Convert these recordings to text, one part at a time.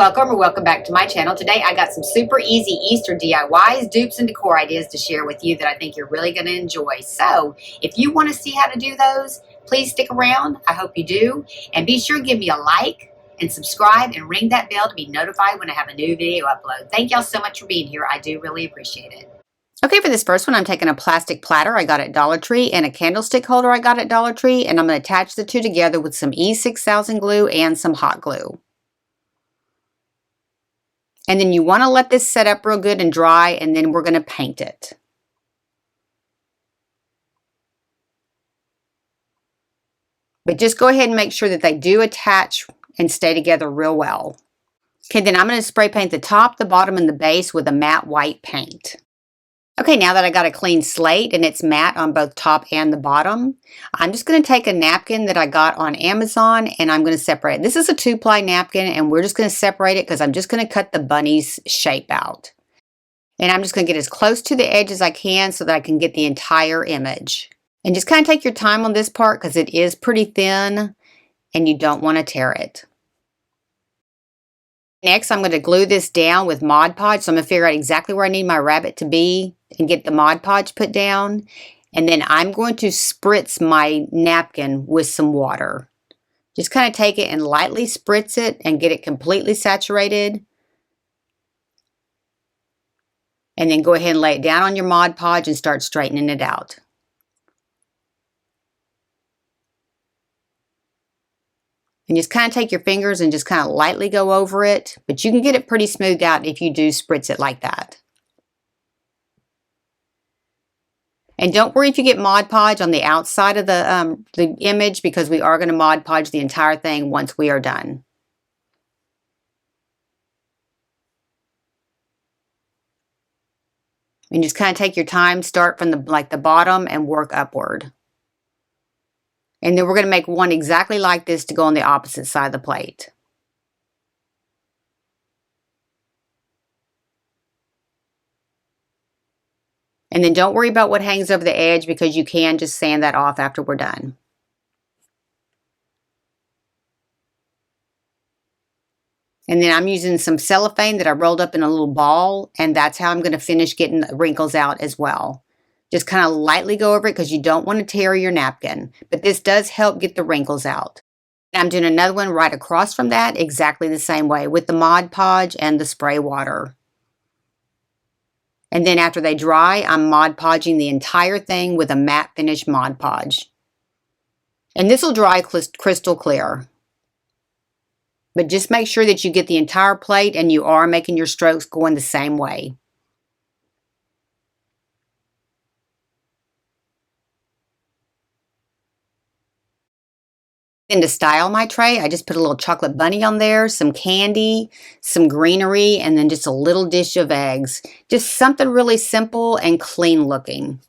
welcome or welcome back to my channel. Today I got some super easy Easter DIYs, dupes, and decor ideas to share with you that I think you're really going to enjoy. So if you want to see how to do those, please stick around. I hope you do. And be sure to give me a like and subscribe and ring that bell to be notified when I have a new video upload. Thank y'all so much for being here. I do really appreciate it. Okay, for this first one, I'm taking a plastic platter I got at Dollar Tree and a candlestick holder I got at Dollar Tree, and I'm going to attach the two together with some E6000 glue and some hot glue. And then you want to let this set up real good and dry, and then we're going to paint it. But just go ahead and make sure that they do attach and stay together real well. Okay, then I'm going to spray paint the top, the bottom, and the base with a matte white paint. Okay, now that I got a clean slate and it's matte on both top and the bottom, I'm just going to take a napkin that I got on Amazon and I'm going to separate it. This is a 2-ply napkin and we're just going to separate it because I'm just going to cut the bunny's shape out. And I'm just going to get as close to the edge as I can so that I can get the entire image. And just kind of take your time on this part because it is pretty thin and you don't want to tear it. Next, I'm going to glue this down with Mod Podge. So I'm going to figure out exactly where I need my rabbit to be and get the Mod Podge put down. And then I'm going to spritz my napkin with some water. Just kind of take it and lightly spritz it and get it completely saturated. And then go ahead and lay it down on your Mod Podge and start straightening it out. And just kind of take your fingers and just kind of lightly go over it, but you can get it pretty smoothed out if you do spritz it like that. And don't worry if you get Mod Podge on the outside of the image because we are going to Mod Podge the entire thing once we are done. And just kind of take your time, start from the bottom and work upward. And then we're going to make one exactly like this to go on the opposite side of the plate. And then don't worry about what hangs over the edge because you can just sand that off after we're done. And then I'm using some cellophane that I rolled up in a little ball, and that's how I'm going to finish getting the wrinkles out as well. Just kind of lightly go over it because you don't want to tear your napkin, but this does help get the wrinkles out. And I'm doing another one right across from that exactly the same way with the Mod Podge and the spray water. And then after they dry, I'm Mod Podging the entire thing with a matte finish Mod Podge. And this will dry crystal clear. But just make sure that you get the entire plate and you are making your strokes going the same way. And to style my tray, I just put a little chocolate bunny on there, some candy, some greenery, and then just a little dish of eggs. Just something really simple and clean looking.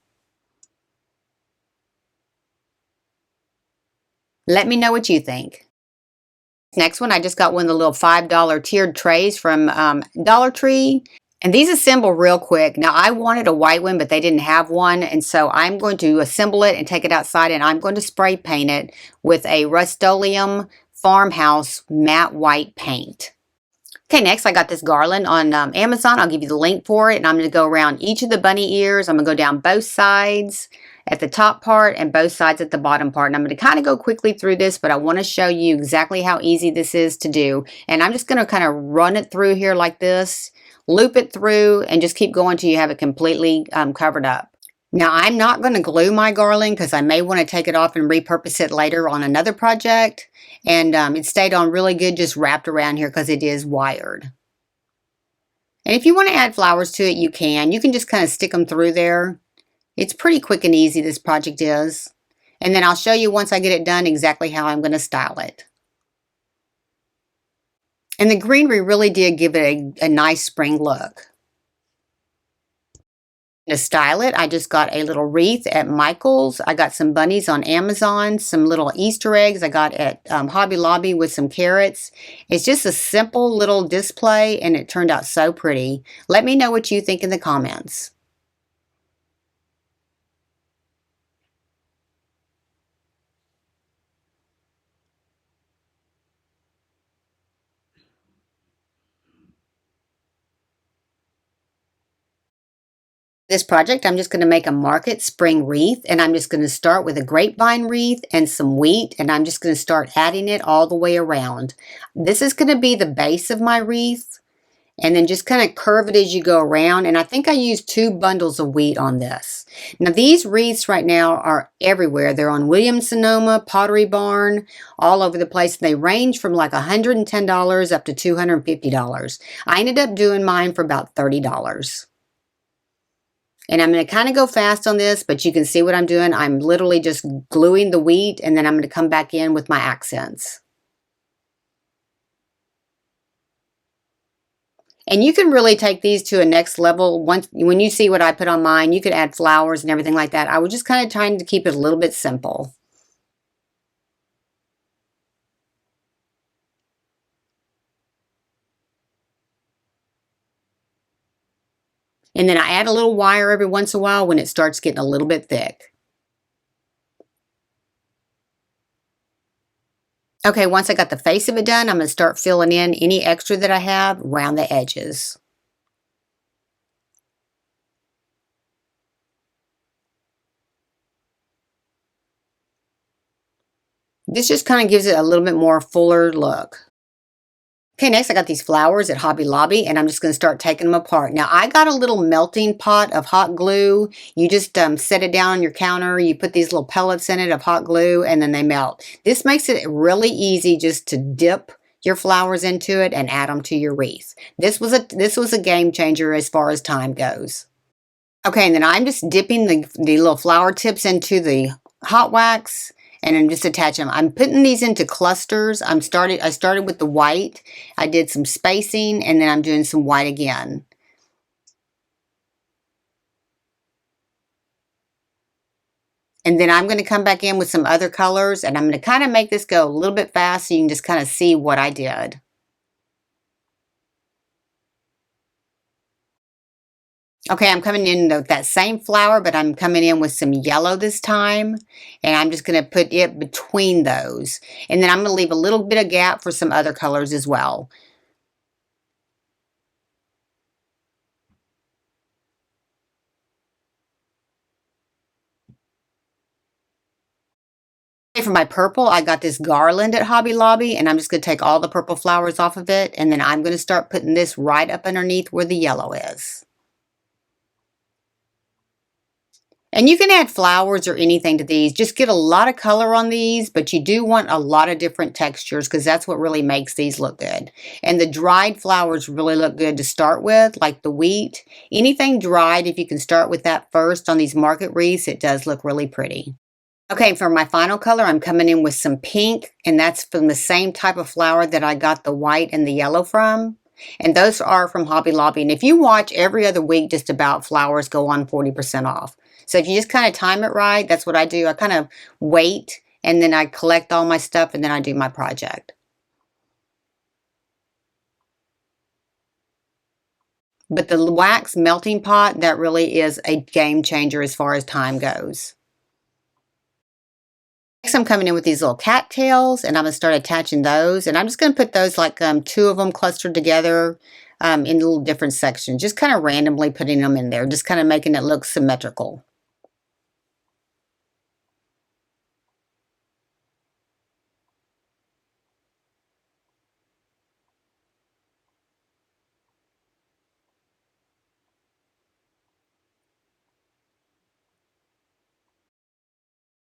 Let me know what you think. Next one, I just got one of the little $5 tiered trays from Dollar Tree. And these assemble real quick. Now, I wanted a white one, but they didn't have one. And so I'm going to assemble it and take it outside. And I'm going to spray paint it with a Rust-Oleum Farmhouse matte white paint. Okay, next I got this garland on Amazon. I'll give you the link for it. And I'm going to go around each of the bunny ears. I'm going to go down both sides at the top part and both sides at the bottom part. And I'm going to kind of go quickly through this, but I want to show you exactly how easy this is to do. And I'm just going to kind of run it through here like this. Loop it through and just keep going till you have it completely covered up. Now I'm not going to glue my garland because I may want to take it off and repurpose it later on another project. And it stayed on really good just wrapped around here because it is wired. And if you want to add flowers to it, you can. You can just kind of stick them through there. It's pretty quick and easy, this project is. And then I'll show you once I get it done exactly how I'm going to style it. And the greenery really did give it a nice spring look. To style it, I just got a little wreath at Michael's. I got some bunnies on Amazon, some little Easter eggs I got at Hobby Lobby with some carrots. It's just a simple little display and it turned out so pretty. Let me know what you think in the comments. This project, I'm just going to make a market spring wreath, and I'm just going to start with a grapevine wreath and some wheat, and I'm just going to start adding it all the way around. This is going to be the base of my wreath, and then just kind of curve it as you go around, and I think I used 2 bundles of wheat on this. Now these wreaths right now are everywhere. They're on Williams-Sonoma, Pottery Barn, all over the place. They range from like $110 up to $250. I ended up doing mine for about $30. And I'm going to kind of go fast on this, but you can see what I'm doing. I'm literally just gluing the wheat, and then I'm going to come back in with my accents. And you can really take these to a next level. When you see what I put on mine, you could add flowers and everything like that. I was just kind of trying to keep it a little bit simple. And then I add a little wire every once in a while when it starts getting a little bit thick. Okay, once I got the face of it done, I'm going to start filling in any extra that I have around the edges. This just kind of gives it a little bit more fuller look. Okay, next I got these flowers at Hobby Lobby, and I'm just going to start taking them apart. Now, I got a little melting pot of hot glue. You just set it down on your counter. You put these little pellets in it of hot glue, and then they melt. This makes it really easy just to dip your flowers into it and add them to your wreath. This was a game changer as far as time goes. Okay, and then I'm just dipping the little flower tips into the hot wax, and I'm just attaching them. I'm putting these into clusters. I started with the white. I did some spacing, and then I'm doing some white again. And then I'm going to come back in with some other colors, and I'm going to kind of make this go a little bit fast so you can just kind of see what I did. Okay, I'm coming in with that same flower, but I'm coming in with some yellow this time, and I'm just going to put it between those. And then I'm going to leave a little bit of gap for some other colors as well. Okay, for my purple, I got this garland at Hobby Lobby, and I'm just going to take all the purple flowers off of it, and then I'm going to start putting this right up underneath where the yellow is. And you can add flowers or anything to these. Just get a lot of color on these, but you do want a lot of different textures because that's what really makes these look good. And the dried flowers really look good to start with, like the wheat. Anything dried, if you can start with that first on these market wreaths, it does look really pretty. Okay, for my final color, I'm coming in with some pink, and that's from the same type of flower that I got the white and the yellow from. And those are from Hobby Lobby. And if you watch every other week, just about flowers go on 40% off. So if you just kind of time it right, that's what I do. I kind of wait, and then I collect all my stuff, and then I do my project. But the wax melting pot, that really is a game changer as far as time goes. Next, I'm coming in with these little cattails, and I'm going to start attaching those. And I'm just going to put those like 2 of them clustered together in little different sections. Just kind of randomly putting them in there, just kind of making it look symmetrical.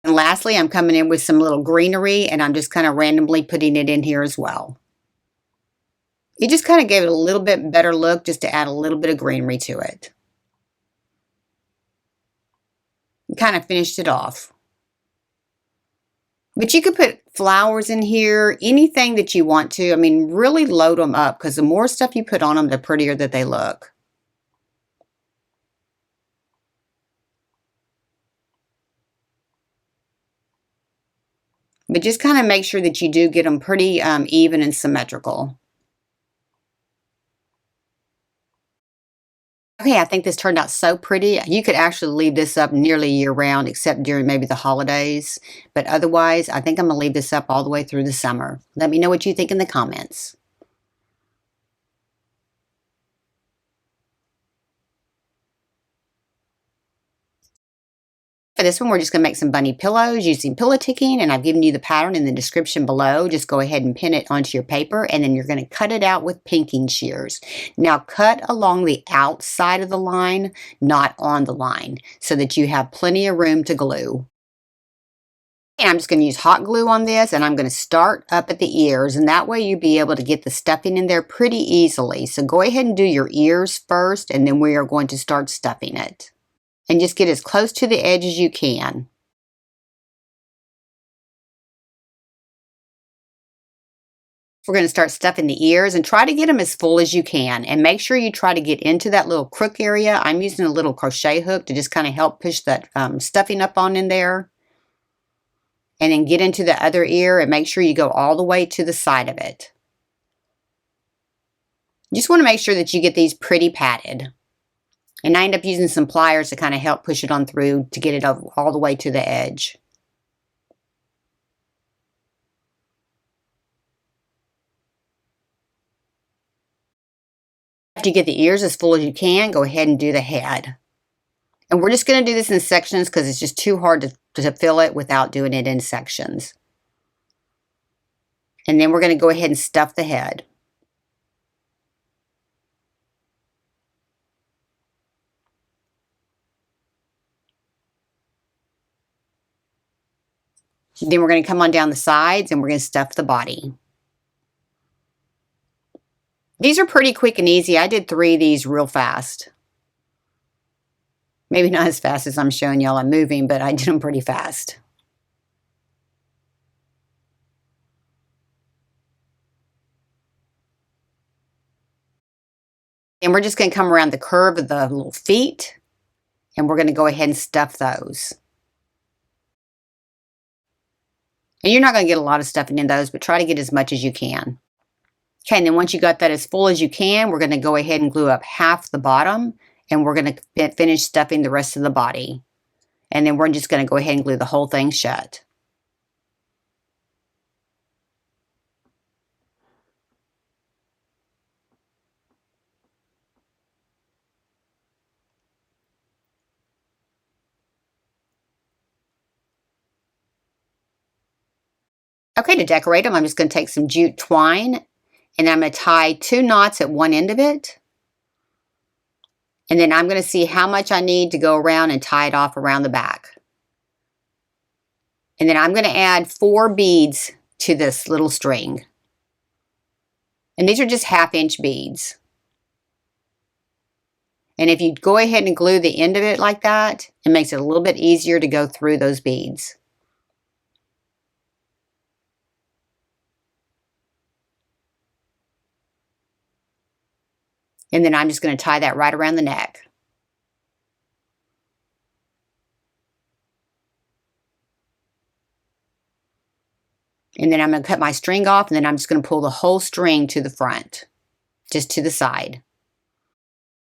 And lastly, I'm coming in with some little greenery, and I'm just kind of randomly putting it in here as well. It just kind of gave it a little bit better look just to add a little bit of greenery to it. And kind of finished it off. But you could put flowers in here, anything that you want to. I mean, really load them up because the more stuff you put on them, the prettier that they look. But just kind of make sure that you do get them pretty even and symmetrical. Okay, I think this turned out so pretty. You could actually leave this up nearly year round, except during maybe the holidays. But otherwise, I think I'm going to leave this up all the way through the summer. Let me know what you think in the comments. For this one, we're just going to make some bunny pillows using pillow ticking, and I've given you the pattern in the description below. Just go ahead and pin it onto your paper, and then you're going to cut it out with pinking shears. Now cut along the outside of the line, not on the line, so that you have plenty of room to glue. And I'm just going to use hot glue on this, and I'm going to start up at the ears, and that way you'll be able to get the stuffing in there pretty easily. So go ahead and do your ears first, and then we are going to start stuffing it. And just get as close to the edge as you can. We're going to start stuffing the ears, and try to get them as full as you can, and make sure you try to get into that little crook area. I'm using a little crochet hook to just kind of help push that stuffing up on in there. And then get into the other ear and make sure you go all the way to the side of it. You just want to make sure that you get these pretty padded. And I end up using some pliers to kind of help push it on through to get it all the way to the edge. After you get the ears as full as you can, go ahead and do the head. And we're just going to do this in sections because it's just too hard to fill it without doing it in sections. And then we're going to go ahead and stuff the head. Then we're going to come on down the sides and we're going to stuff the body. These are pretty quick and easy. I did 3 of these real fast. Maybe not as fast as I'm showing y'all I'm moving, but I did them pretty fast. And we're just going to come around the curve of the little feet, and we're going to go ahead and stuff those. And you're not going to get a lot of stuffing in those, but try to get as much as you can. Okay, and then once you got that as full as you can, we're going to go ahead and glue up half the bottom, and we're going to finish stuffing the rest of the body. And then we're just going to go ahead and glue the whole thing shut. Okay, to decorate them, I'm just going to take some jute twine, and I'm going to tie 2 knots at one end of it. And then I'm going to see how much I need to go around and tie it off around the back. And then I'm going to add 4 beads to this little string. And these are just 1/2-inch beads. And if you go ahead and glue the end of it like that, it makes it a little bit easier to go through those beads. And then I'm just going to tie that right around the neck. And then I'm going to cut my string off, and then I'm just going to pull the whole string to the front, just to the side.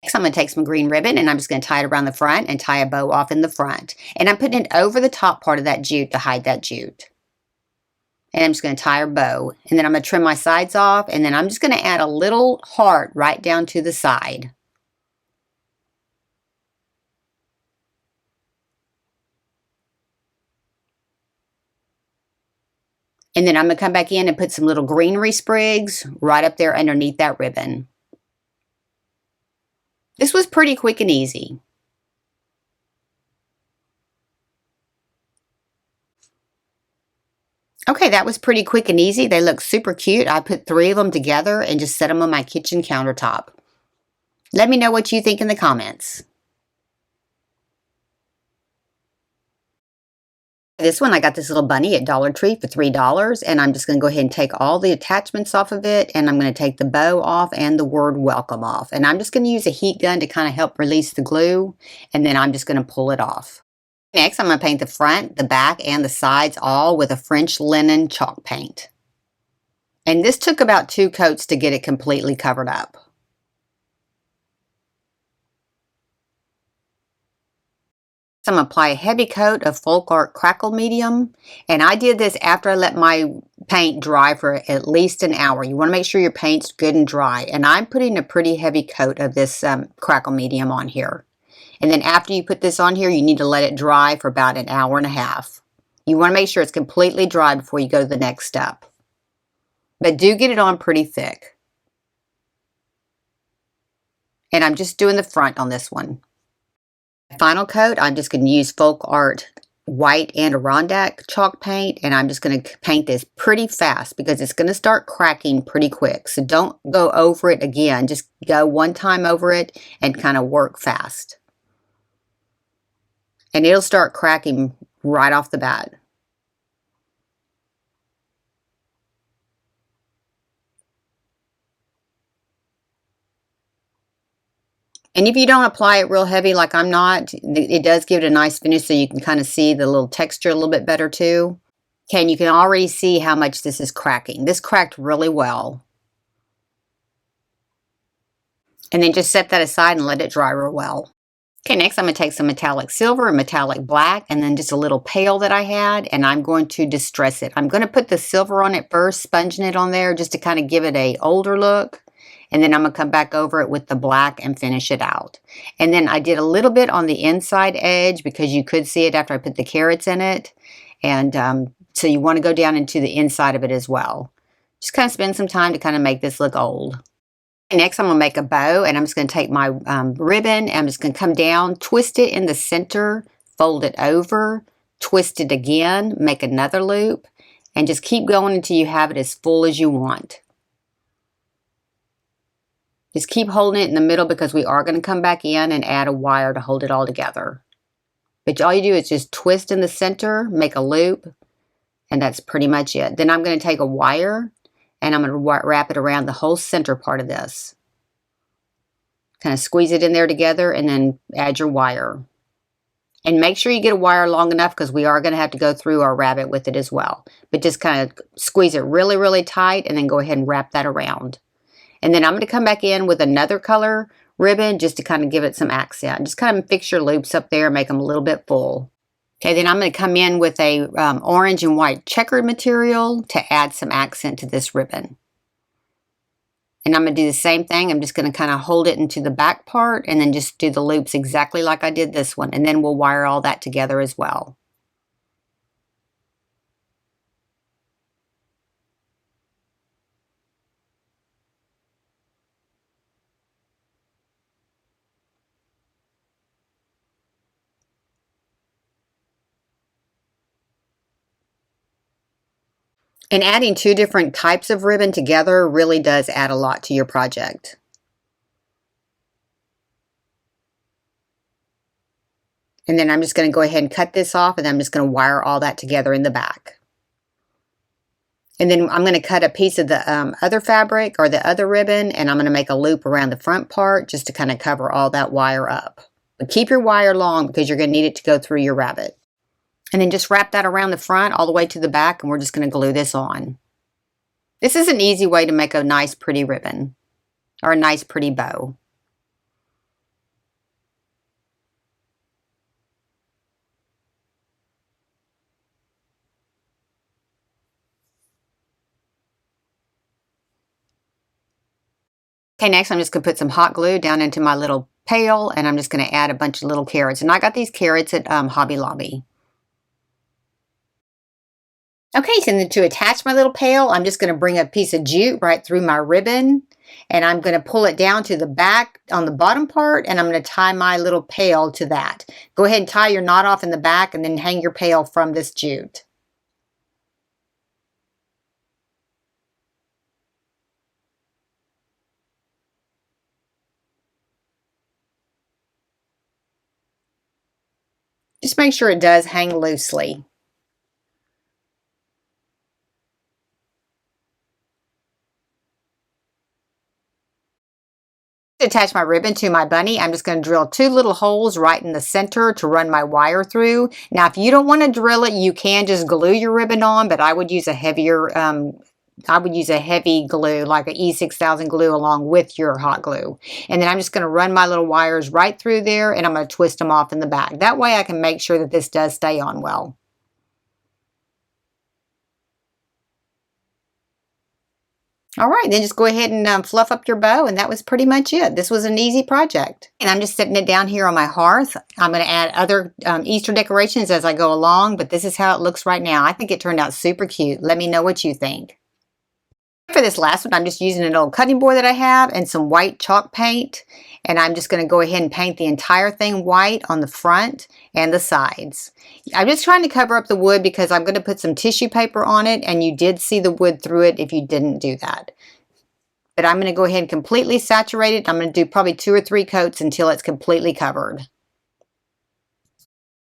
Next, I'm going to take some green ribbon, and I'm just going to tie it around the front and tie a bow off in the front. And I'm putting it over the top part of that jute to hide that jute. And I'm just going to tie our bow, and then I'm going to trim my sides off, and then I'm just going to add a little heart right down to the side. And then I'm going to come back in and put some little greenery sprigs right up there underneath that ribbon. This was pretty quick and easy. Okay, that was pretty quick and easy. They look super cute. I put 3 of them together and just set them on my kitchen countertop. Let me know what you think in the comments. This one, I got this little bunny at Dollar Tree for $3, and I'm just going to go ahead and take all the attachments off of it, and I'm going to take the bow off and the word welcome off. And I'm just going to use a heat gun to kind of help release the glue, and then I'm just going to pull it off. Next, I'm going to paint the front, the back, and the sides all with a French linen chalk paint. And this took about 2 coats to get it completely covered up. So I'm going to apply a heavy coat of Folk Art Crackle medium, and I did this after I let my paint dry for at least an hour. You want to make sure your paint's good and dry, and I'm putting a pretty heavy coat of this Crackle medium on here. And then after you put this on here, you need to let it dry for about an hour and a half. You want to make sure it's completely dry before you go to the next step. But do get it on pretty thick. And I'm just doing the front on this one. Final coat, I'm just going to use Folk Art white Adirondack chalk paint, and I'm just going to paint this pretty fast because it's going to start cracking pretty quick. So don't go over it again. Just go one time over it and kind of work fast. And it'll start cracking right off the bat. And if you don't apply it real heavy like I'm not, it does give it a nice finish so you can kind of see the little texture a little bit better too. Okay, and you can already see how much this is cracking. This cracked really well. And then just set that aside and let it dry real well. Okay, next I'm going to take some metallic silver and metallic black and then just a little pail that I had, and I'm going to distress it. I'm going to put the silver on it first, sponging it on there just to kind of give it a older look. And then I'm going to come back over it with the black and finish it out. And then I did a little bit on the inside edge because you could see it after I put the carrots in it. And so you want to go down into the inside of it as well. Just kind of spend some time to kind of make this look old. And next I'm going to make a bow, and I'm just going to take my ribbon and I'm just going to come down, twist it in the center, fold it over, twist it again, make another loop, and just keep going until you have it as full as you want. Just keep holding it in the middle because we are going to come back in and add a wire to hold it all together. But all you do is just twist in the center, make a loop, and that's pretty much it. Then I'm going to take a wire and I'm going to wrap it around the whole center part of this. Kind of squeeze it in there together and then add your wire. And make sure you get a wire long enough because we are going to have to go through our rabbit with it as well. But just kind of squeeze it really, really tight and then go ahead and wrap that around. And then I'm going to come back in with another color ribbon just to kind of give it some accent. Just kind of fix your loops up there, make them a little bit full. Okay, then I'm going to come in with a orange and white checkered material to add some accent to this ribbon. And I'm going to do the same thing. I'm just going to kind of hold it into the back part and then just do the loops exactly like I did this one. And then we'll wire all that together as well. And adding two different types of ribbon together really does add a lot to your project. And then I'm just going to go ahead and cut this off, and I'm just going to wire all that together in the back. And then I'm going to cut a piece of the other fabric or the other ribbon, and I'm going to make a loop around the front part just to kind of cover all that wire up. But keep your wire long because you're going to need it to go through your rabbit. And then just wrap that around the front all the way to the back, and we're just going to glue this on. This is an easy way to make a nice pretty ribbon or a nice pretty bow. Okay, next I'm just going to put some hot glue down into my little pail, and I'm just going to add a bunch of little carrots. And I got these carrots at Hobby Lobby. Okay, so then to attach my little pail, I'm just going to bring a piece of jute right through my ribbon, and I'm going to pull it down to the back on the bottom part, and I'm going to tie my little pail to that. Go ahead and tie your knot off in the back and then hang your pail from this jute. Just make sure it does hang loosely. To attach my ribbon to my bunny, I'm just going to drill two little holes right in the center to run my wire through. Now, if you don't want to drill it, you can just glue your ribbon on, but I would use a heavier, heavy glue, like an E6000 glue along with your hot glue. And then I'm just going to run my little wires right through there, and I'm going to twist them off in the back. That way I can make sure that this does stay on well. All right, then just go ahead and fluff up your bow, and that was pretty much it. This was an easy project. And I'm just setting it down here on my hearth. I'm going to add other Easter decorations as I go along, but this is how it looks right now. I think it turned out super cute. Let me know what you think. For this last one, I'm just using an old cutting board that I have and some white chalk paint. And I'm just going to go ahead and paint the entire thing white on the front and the sides. I'm just trying to cover up the wood because I'm going to put some tissue paper on it, and you did see the wood through it if you didn't do that. But I'm going to go ahead and completely saturate it. I'm going to do probably 2 or 3 coats until it's completely covered.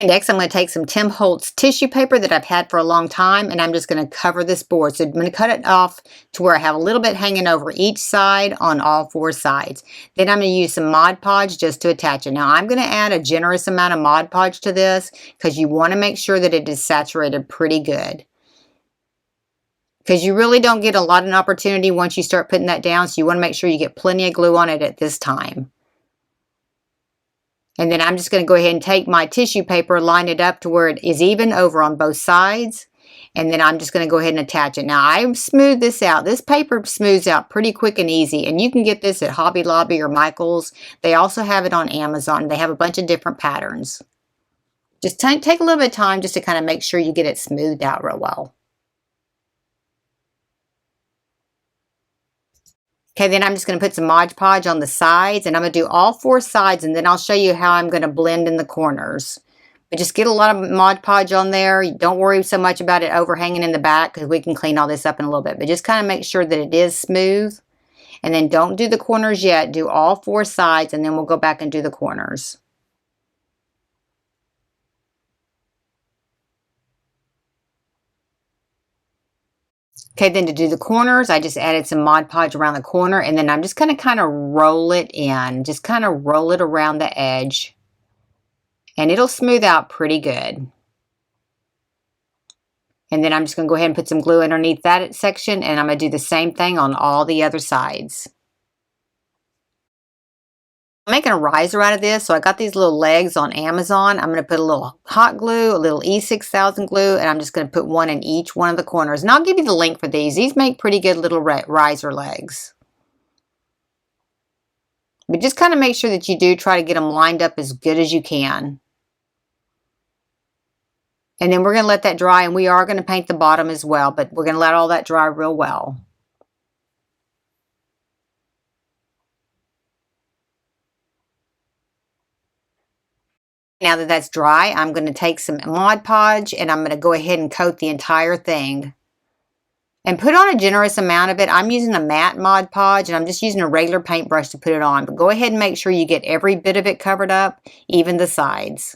Next, I'm going to take some Tim Holtz tissue paper that I've had for a long time, and I'm just going to cover this board. So I'm going to cut it off to where I have a little bit hanging over each side on all 4 sides. Then I'm going to use some Mod Podge just to attach it. Now, I'm going to add a generous amount of Mod Podge to this because you want to make sure that it is saturated pretty good. Because you really don't get a lot of an opportunity once you start putting that down, so you want to make sure you get plenty of glue on it at this time. And then I'm just going to go ahead and take my tissue paper, line it up to where it is even over on both sides. And then I'm just going to go ahead and attach it. Now, I smooth this out. This paper smooths out pretty quick and easy. And you can get this at Hobby Lobby or Michael's. They also have it on Amazon. They have a bunch of different patterns. Just take a little bit of time just to kind of make sure you get it smoothed out real well. Okay, then I'm just going to put some Mod Podge on the sides, and I'm going to do all 4 sides, and then I'll show you how I'm going to blend in the corners. But just get a lot of Mod Podge on there. Don't worry so much about it overhanging in the back because we can clean all this up in a little bit. But just kind of make sure that it is smooth. And then don't do the corners yet. Do all 4 sides, and then we'll go back and do the corners. Okay, then to do the corners, I just added some Mod Podge around the corner, and then I'm just going to kind of roll it in. Just kind of roll it around the edge. And it'll smooth out pretty good. And then I'm just going to go ahead and put some glue underneath that section, and I'm going to do the same thing on all the other sides. I'm making a riser out of this, so I got these little legs on Amazon. I'm going to put a little hot glue, a little E6000 glue, and I'm just going to put one in each one of the corners. And I'll give you the link for these. These make pretty good little riser legs. But just kind of make sure that you do try to get them lined up as good as you can. And then we're going to let that dry, and we are going to paint the bottom as well, but we're going to let all that dry real well. Now that that's dry, I'm going to take some Mod Podge, and I'm going to go ahead and coat the entire thing. And put on a generous amount of it. I'm using a matte Mod Podge, and I'm just using a regular paintbrush to put it on. But go ahead and make sure you get every bit of it covered up, even the sides.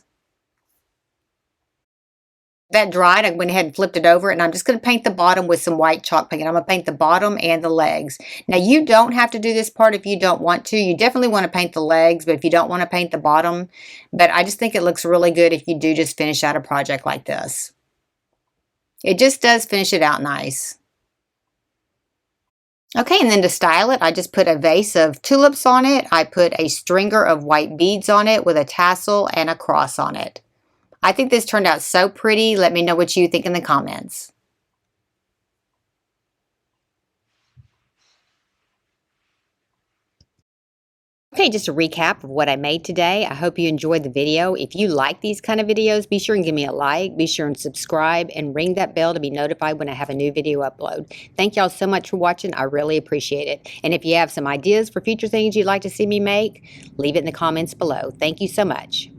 That dried, I went ahead and flipped it over, and I'm just going to paint the bottom with some white chalk paint. I'm going to paint the bottom and the legs. Now, you don't have to do this part if you don't want to. You definitely want to paint the legs, but if you don't want to paint the bottom, but I just think it looks really good if you do just finish out a project like this. It just does finish it out nice. Okay, and then to style it, I just put a vase of tulips on it. I put a stringer of white beads on it with a tassel and a cross on it. I think this turned out so pretty. Let me know what you think in the comments. Okay, just a recap of what I made today. I hope you enjoyed the video. If you like these kind of videos, be sure and give me a like, be sure and subscribe, and ring that bell to be notified when I have a new video upload. Thank y'all so much for watching. I really appreciate it. And if you have some ideas for future things you'd like to see me make, leave it in the comments below. Thank you so much.